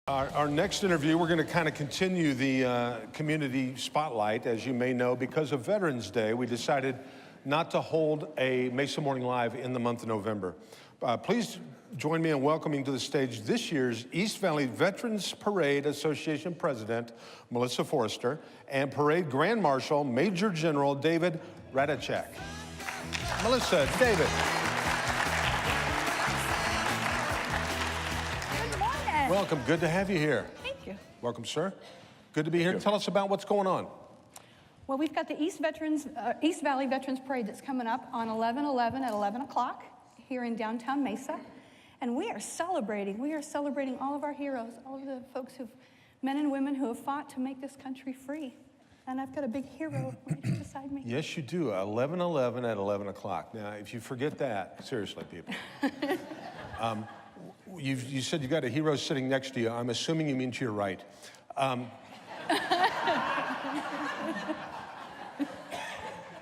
Our next interview, we're going to kind of continue the community spotlight. As you may know, because of Veterans Day, we decided not to hold a Mesa Morning Live in the month of November. Please join me in welcoming to the stage this year's East Valley Veterans Parade Association President, Melissa Forrester, and Parade Grand Marshal, Major General David Radachek. Melissa, David. Welcome. Good to have you here. Thank you. Welcome, sir. Good to be here. Tell us about what's going on. Well, we've got the East Valley Veterans Parade that's coming up on 11/11 at 11 o'clock here in downtown Mesa. And we are celebrating. We are celebrating all of our heroes, all of the folks men and women who have fought to make this country free. And I've got a big hero right beside me. Yes, you do. 11/11 at 11 o'clock. Now, if you forget that, seriously, people. You said you got a hero sitting next to you. I'm assuming you mean to your right.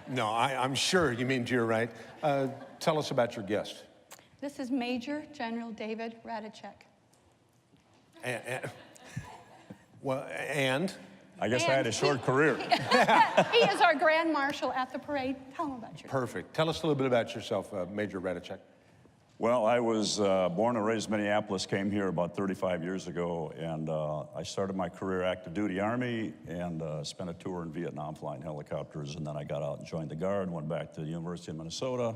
No, I'm sure you mean to your right. Tell us about your guest. This is Major General David Radachek. And? I guess I had a short career. He is our Grand Marshal at the parade. Tell him about yourself. Perfect. Tell us a little bit about yourself, Major Radachek. Well, I was born and raised in Minneapolis, came here about 35 years ago, and I started my career active duty Army and spent a tour in Vietnam flying helicopters, and then I got out and joined the Guard, went back to the University of Minnesota,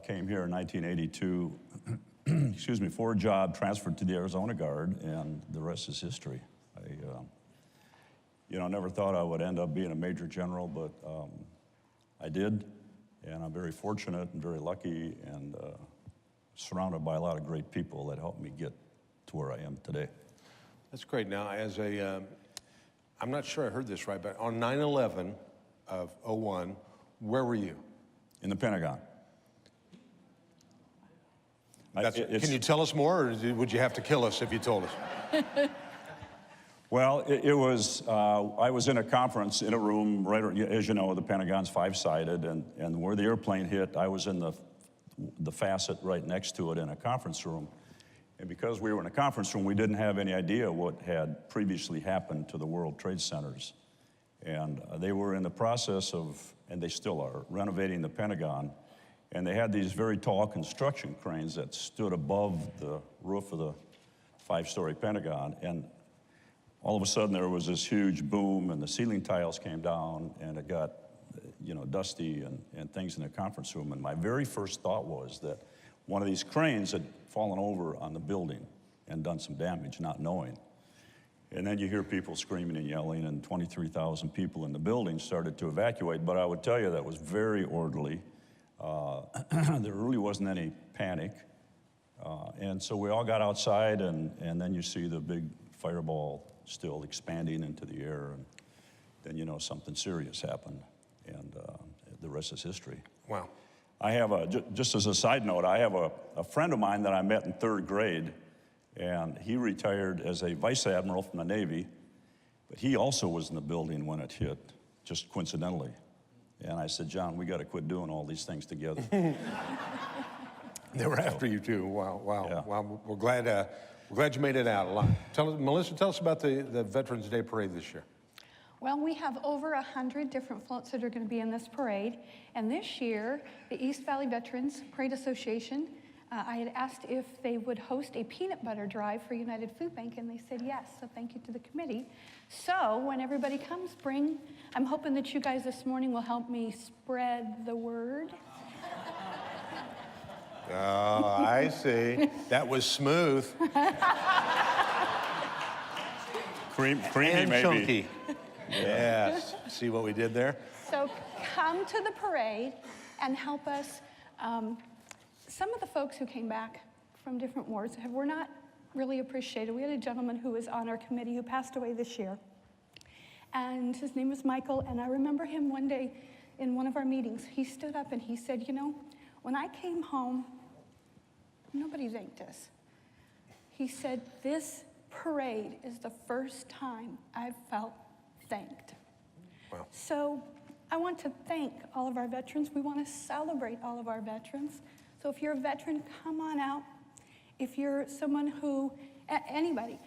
came here in 1982, excuse me, for a job, transferred to the Arizona Guard, and the rest is history. I never thought I would end up being a Major General, but I did, and I'm very fortunate and very lucky, and surrounded by a lot of great people that helped me get to where I am today. That's great. Now, I'm not sure I heard this right, but on 9/11 of '01, where were you? In the Pentagon. Can you tell us more, or would you have to kill us if you told us? Well, I was in a conference in a room, right, as you know, the Pentagon's five-sided, and where the airplane hit, I was in the facet right next to it in a conference room. And because we were in a conference room, we didn't have any idea what had previously happened to the World Trade Centers. And they were in the process of, and they still are, renovating the Pentagon. And they had these very tall construction cranes that stood above the roof of the five-story Pentagon. And all of a sudden, there was this huge boom, and the ceiling tiles came down, and it got dusty and things in the conference room. And my very first thought was that one of these cranes had fallen over on the building and done some damage, not knowing. And then you hear people screaming and yelling, and 23,000 people in the building started to evacuate. But I would tell you that was very orderly. There really wasn't any panic. And so we all got outside, and then you see the big fireball still expanding into the air, and then something serious happened. And the rest is history. Wow. I have just as a side note, I have a friend of mine that I met in 3rd grade, and he retired as a vice admiral from the Navy, but he also was in the building when it hit, just coincidentally. And I said, John, we got to quit doing all these things together. They were after you too. Wow, wow, Yeah. wow. We're glad you made it out alive. Melissa, tell us about the Veterans Day Parade this year. Well, we have over 100 different floats that are going to be in this parade. And this year, the East Valley Veterans Parade Association, I had asked if they would host a peanut butter drive for United Food Bank, and they said yes, so thank you to the committee. So when everybody comes, I'm hoping that you guys this morning will help me spread the word. Oh, I see. That was smooth. Creamy, and maybe. chunky. Yes. See what we did there? So come to the parade and help us. Some of the folks who came back from different wars were not really appreciated. We had a gentleman who was on our committee who passed away this year. And his name was Michael, and I remember him one day in one of our meetings. He stood up and he said, when I came home, nobody thanked us. He said, this parade is the first time I've felt thanked. Wow. So I want to thank all of our veterans. We want to celebrate all of our veterans. So if you're a veteran, come on out. If you're someone who, anybody,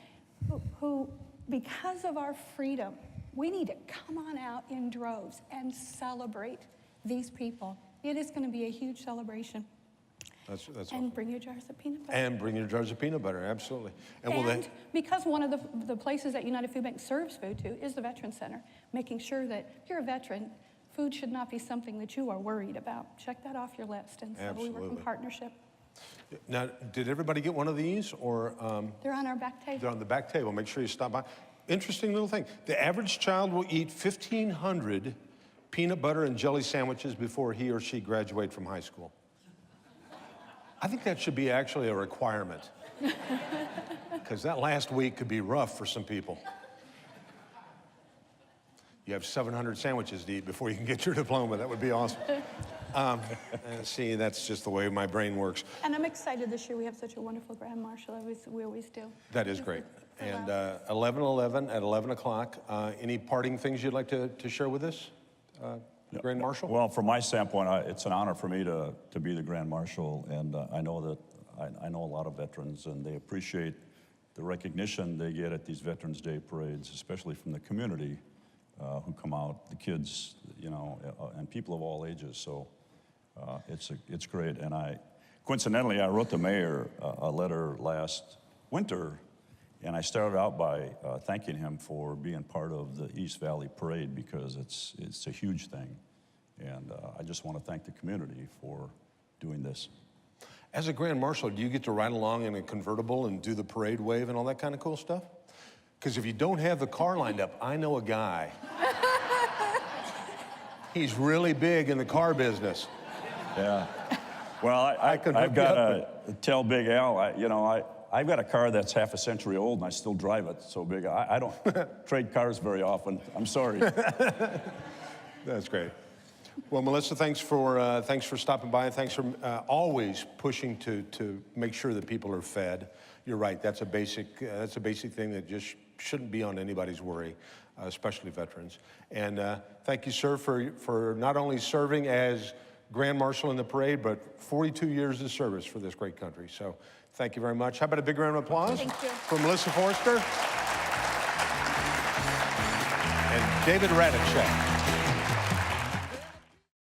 who, because of our freedom, we need to come on out in droves and celebrate these people. It is going to be a huge celebration. That's And awesome. bring your jars of peanut butter. And bring your jars of peanut butter, absolutely. And will they? Because one of the places that United Food Bank serves food to is the Veterans Center, making sure that if you're a veteran, food should not be something that you are worried about. Check that off your list. And so we work in Absolutely. partnership. Now, did everybody get one of these, or They're on our back table. they're on the back table? Make sure you stop by. Interesting little thing. The average child will eat 1,500 peanut butter and jelly sandwiches before he or she graduate from high school. I think that should be actually a requirement, because that last week could be rough for some people. You have 700 sandwiches to eat before you can get your diploma. That would be awesome. See, that's just the way my brain works. And I'm excited this year. We have such a wonderful Grand Marshal. We always do. That is great. And 11/11 at 11 o'clock. Any parting things you'd like to share with us, Grand Marshal? Well, from my standpoint, it's an honor for me to be the Grand Marshal, and I know that I know a lot of veterans, and they appreciate the recognition they get at these Veterans Day parades, especially from the community who come out, the kids, you know, and people of all ages. So it's great. And coincidentally, I wrote the mayor a letter last winter, and I started out by thanking him for being part of the East Valley Parade, because it's a huge thing. And I just want to thank the community for doing this. As a Grand Marshal, do you get to ride along in a convertible and do the parade wave and all that kind of cool stuff? Because if you don't have the car lined up, I know a guy. He's really big in the car business. Yeah. Well, I've got to tell Big Al, I've got a car that's half a century old, and I still drive it. So Big, I don't trade cars very often. I'm sorry. That's great. Well, Melissa, thanks for stopping by, and thanks for always pushing to make sure that people are fed. You're right. That's a basic thing that just shouldn't be on anybody's worry, especially veterans. And thank you, sir, for not only serving as Grand Marshal in the parade, but 42 years of service for this great country. So thank you very much. How about a big round of applause for Melissa Forster and David Radicek.